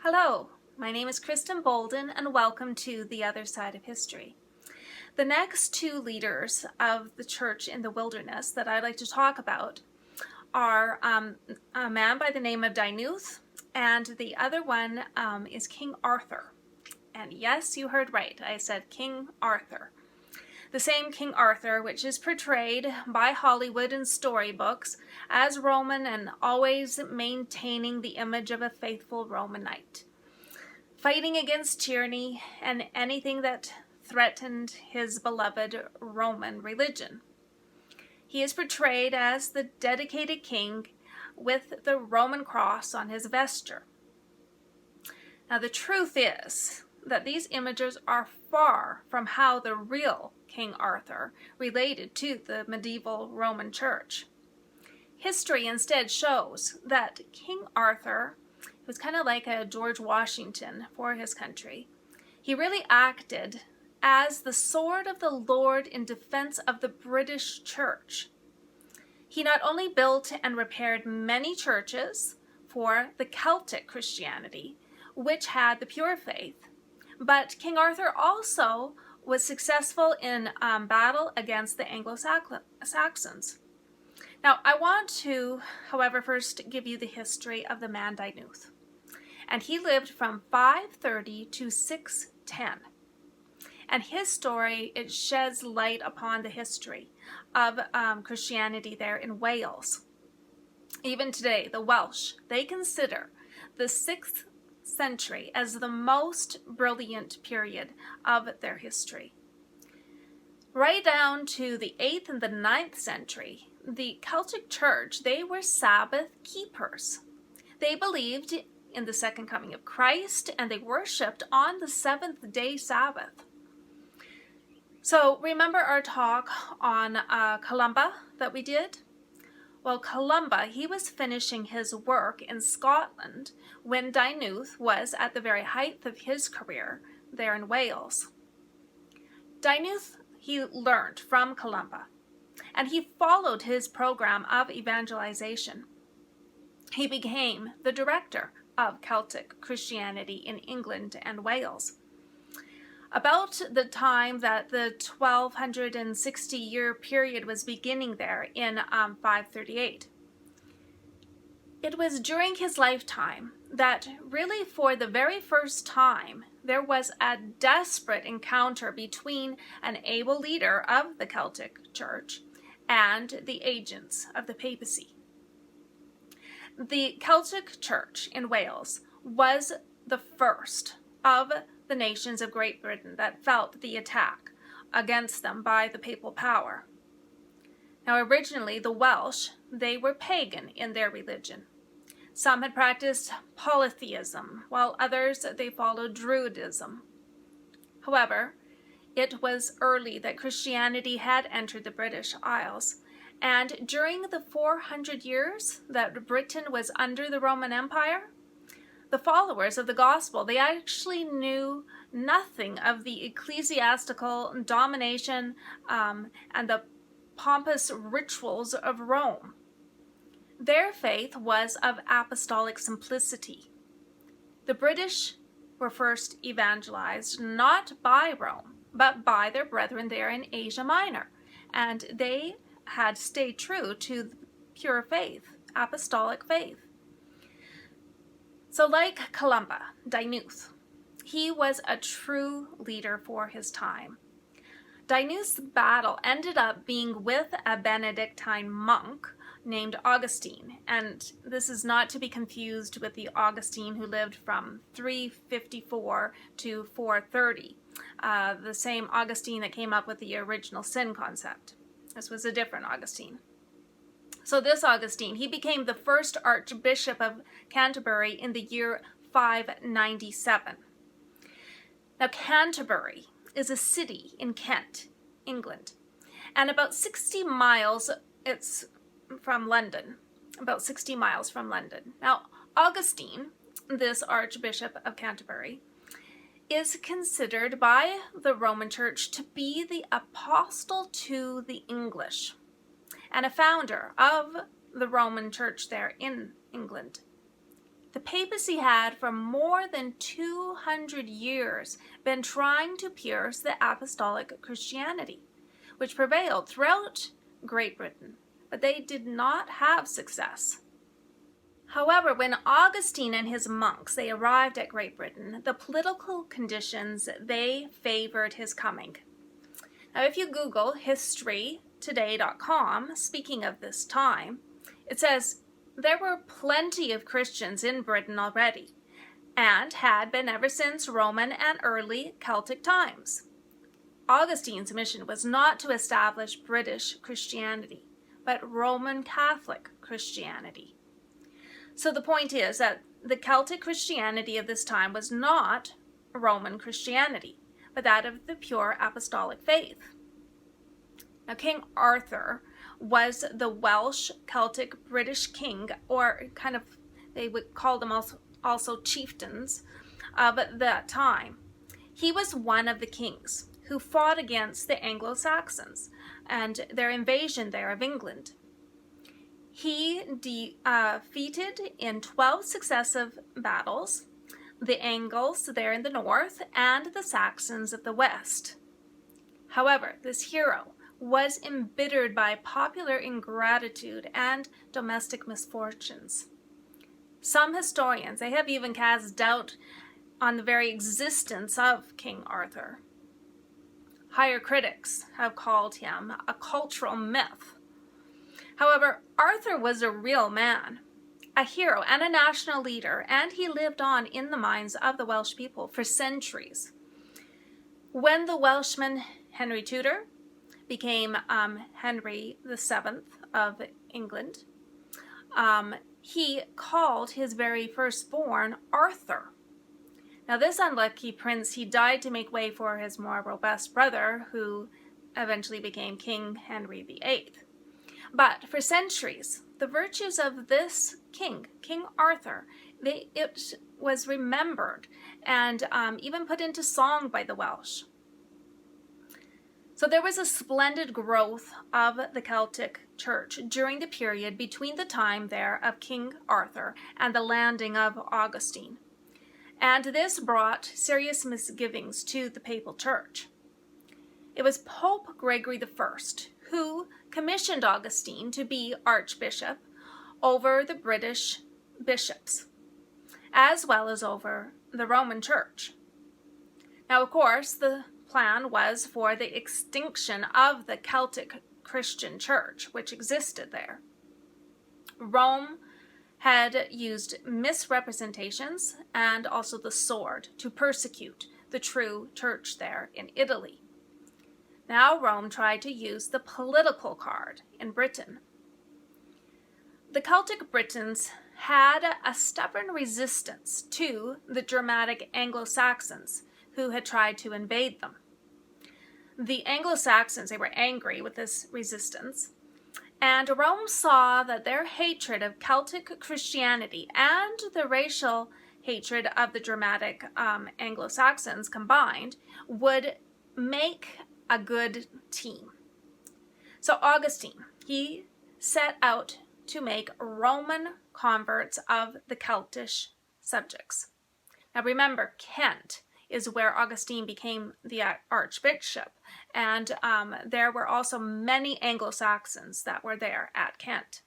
Hello, my name is Kristen Bolden and welcome to The Other Side of History. The next two leaders of the church in the wilderness that I'd like to talk about are a man by the name of Dinooth, and the other one is King Arthur. And yes, you heard right, I said King Arthur. The same King Arthur, which is portrayed by Hollywood in storybooks as Roman and always maintaining the image of a faithful Roman knight, fighting against tyranny and anything that threatened his beloved Roman religion. He is portrayed as the dedicated king with the Roman cross on his vesture. Now, the truth is that these images are far from how the real King Arthur related to the medieval Roman Church. History instead shows that King Arthur was kind of like a George Washington for his country. He really acted as the sword of the Lord in defense of the British Church. He not only built and repaired many churches for the Celtic Christianity, which had the pure faith, but King Arthur also was successful in battle against the Anglo-Saxons. Now, I want to, however, first give you the history of the man Dinooth. And he lived from 530 to 610. And his story, it sheds light upon the history of Christianity there in Wales. Even today, the Welsh, they consider the 6th century as the most brilliant period of their history. Right down to the 8th and the 9th century, the Celtic Church, they were Sabbath keepers. They believed in the second coming of Christ, and they worshipped on the seventh-day Sabbath. So remember our talk on Columba that we did? Well, Columba, he was finishing his work in Scotland when Dinooth was at the very height of his career there in Wales. Dinooth, he learned from Columba, and he followed his program of evangelization. He became the director of Celtic Christianity in England and Wales. About the time that the 1260-year period was beginning there in 538. It was during his lifetime that really for the very first time there was a desperate encounter between an able leader of the Celtic Church and the agents of the papacy. The Celtic Church in Wales was the first of the nations of Great Britain that felt the attack against them by the papal power. Now, originally, the Welsh, they were pagan in their religion. Some had practiced polytheism, while others, they followed Druidism. However, it was early that Christianity had entered the British Isles, and during the 400 years that Britain was under the Roman Empire, the followers of the gospel, they actually knew nothing of the ecclesiastical domination and the pompous rituals of Rome. Their faith was of apostolic simplicity. The British were first evangelized not by Rome, but by their brethren there in Asia Minor, and they had stayed true to the pure faith, apostolic faith. So like Columba, Dinooth, he was a true leader for his time. Dinooth's battle ended up being with a Benedictine monk named Augustine, and this is not to be confused with the Augustine who lived from 354 to 430, the same Augustine that came up with the original sin concept. This was a different Augustine. So this Augustine, he became the first Archbishop of Canterbury in the year 597. Now, Canterbury is a city in Kent, England, and about 60 miles, it's from London, about 60 miles from London. Now, Augustine, this Archbishop of Canterbury, is considered by the Roman Church to be the apostle to the English, and a founder of the Roman Church there in England. The papacy had for more than 200 years been trying to pierce the apostolic Christianity, which prevailed throughout Great Britain, but they did not have success. However, when Augustine and his monks they arrived at Great Britain, the political conditions they favored his coming. Now, if you Google historytoday.com, speaking of this time, it says there were plenty of Christians in Britain already, and had been ever since Roman and early Celtic times. Augustine's mission was not to establish British Christianity, but Roman Catholic Christianity. So the point is that the Celtic Christianity of this time was not Roman Christianity, but that of the pure apostolic faith. Now, King Arthur was the Welsh Celtic British king, or kind of, they would call them also chieftains of that time. He was one of the kings who fought against the Anglo-Saxons and their invasion there of England. He defeated in 12 successive battles the Angles there in the north and the Saxons of the west. However, this hero was embittered by popular ingratitude and domestic misfortunes. Some historians, they have even cast doubt on the very existence of King Arthur. Higher critics have called him a cultural myth. However, Arthur was a real man, a hero and a national leader, and he lived on in the minds of the Welsh people for centuries. When the Welshman Henry Tudor became Henry VII of England, he called his very firstborn Arthur. Now, this unlucky prince, he died to make way for his more robust brother, who eventually became King Henry VIII. But for centuries, the virtues of this king, King Arthur, it was remembered and even put into song by the Welsh. So there was a splendid growth of the Celtic Church during the period between the time there of King Arthur and the landing of Augustine. And this brought serious misgivings to the papal church. It was Pope Gregory I who commissioned Augustine to be archbishop over the British bishops, as well as over the Roman Church. Now, of course, the plan was for the extinction of the Celtic Christian Church, which existed there. Rome had used misrepresentations and also the sword to persecute the true church there in Italy. Now Rome tried to use the political card in Britain. The Celtic Britons had a stubborn resistance to the Germanic Anglo-Saxons who had tried to invade them. The Anglo-Saxons, they were angry with this resistance, and Rome saw that their hatred of Celtic Christianity and the racial hatred of the Germanic Anglo-Saxons combined would make a good team. So Augustine, he set out to make Roman converts of the Celtic subjects. Now remember, Kent is where Augustine became the archbishop, and there were also many Anglo-Saxons that were there at Kent.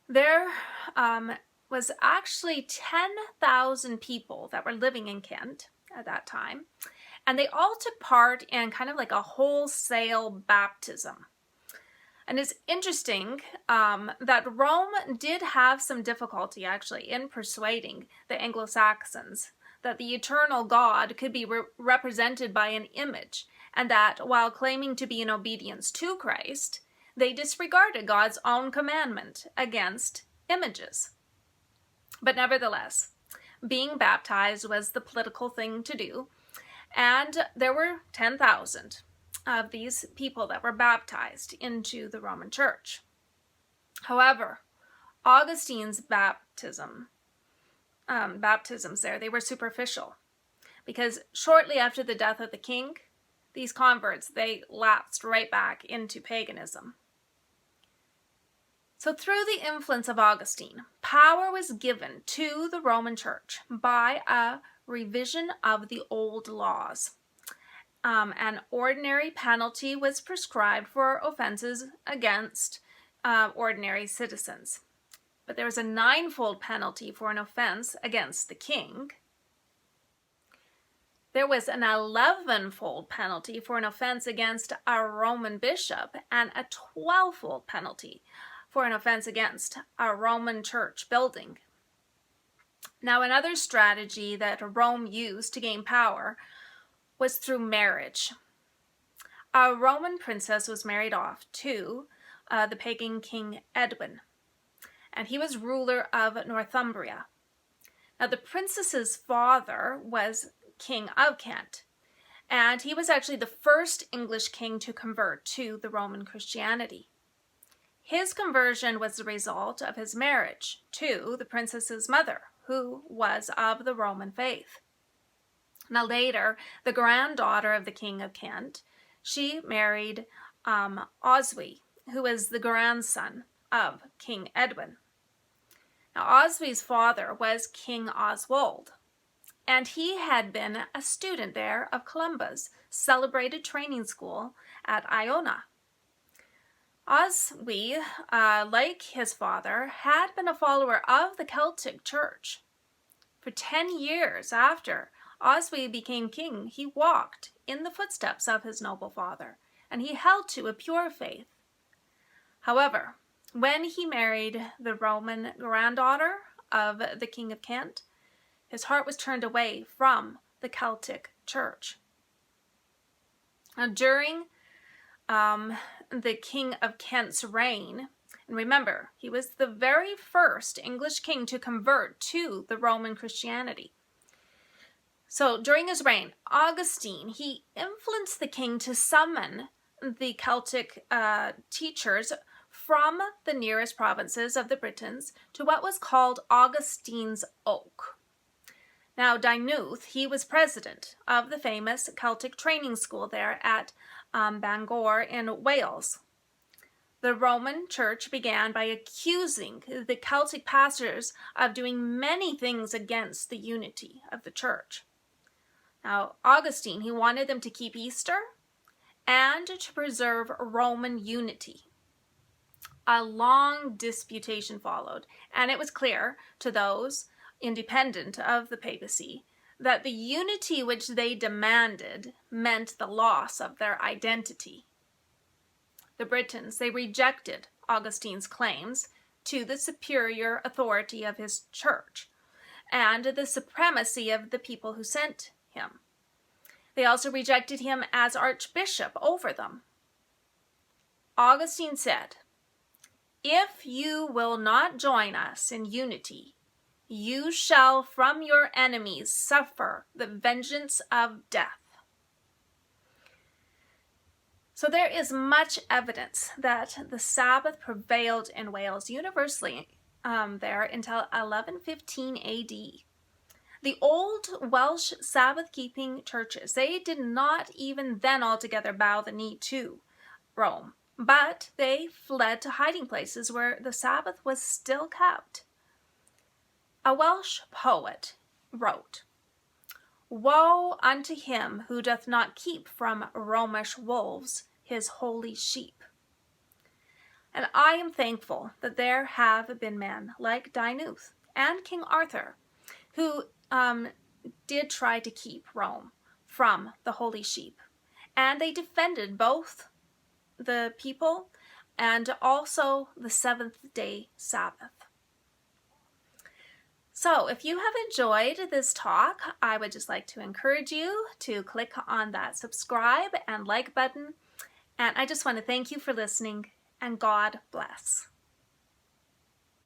There was actually 10,000 people that were living in Kent at that time, and they all took part in kind of like a wholesale baptism. And it's interesting that Rome did have some difficulty actually in persuading the Anglo-Saxons that the eternal God could be represented by an image, and that while claiming to be in obedience to Christ, they disregarded God's own commandment against images. But nevertheless, being baptized was the political thing to do, and there were 10,000 of these people that were baptized into the Roman Church. However, Augustine's baptisms there, they were superficial, because shortly after the death of the king, these converts, they lapsed right back into paganism. So through the influence of Augustine, power was given to the Roman Church by a revision of the old laws. An ordinary penalty was prescribed for offenses against ordinary citizens. But there was a ninefold penalty for an offense against the king. There was an 11-fold penalty for an offense against a Roman bishop and a 12-fold penalty for an offense against a Roman church building. Now, another strategy that Rome used to gain power was through marriage. A Roman princess was married off to the pagan King Edwin, and he was ruler of Northumbria. Now, the princess's father was King of Kent, and he was actually the first English king to convert to the Roman Christianity. His conversion was the result of his marriage to the princess's mother, who was of the Roman faith. Now later, the granddaughter of the King of Kent, she married Oswy, who was the grandson of King Edwin. Now Oswy's father was King Oswald, and he had been a student there of Columba's celebrated training school at Iona. Oswy, like his father, had been a follower of the Celtic Church. For 10 years after Oswy became king, he walked in the footsteps of his noble father, and he held to a pure faith. However, when he married the Roman granddaughter of the King of Kent, his heart was turned away from the Celtic Church. Now, during the King of Kent's reign, and remember, he was the very first English king to convert to the Roman Christianity. So during his reign, Augustine, he influenced the king to summon the Celtic teachers from the nearest provinces of the Britons to what was called Augustine's Oak. Now, Dinooth, he was president of the famous Celtic training school there at Bangor in Wales. The Roman Church began by accusing the Celtic pastors of doing many things against the unity of the church. Now, Augustine, he wanted them to keep Easter and to preserve Roman unity. A long disputation followed, and it was clear to those independent of the papacy that the unity which they demanded meant the loss of their identity. The Britons, they rejected Augustine's claims to the superior authority of his church and the supremacy of the people who sent him. They also rejected him as archbishop over them. Augustine said, "If you will not join us in unity, you shall from your enemies suffer the vengeance of death." So there is much evidence that the Sabbath prevailed in Wales universally there until 1115 AD. The old Welsh Sabbath-keeping churches, they did not even then altogether bow the knee to Rome, but they fled to hiding places where the Sabbath was still kept. A Welsh poet wrote, "Woe unto him who doth not keep from Romish wolves his holy sheep." And I am thankful that there have been men like Dinooth and King Arthur who did try to keep Rome from the holy sheep. And they defended both the people and also the seventh-day Sabbath. So if you have enjoyed this talk, I would just like to encourage you to click on that subscribe and like button. And I just want to thank you for listening, and God bless.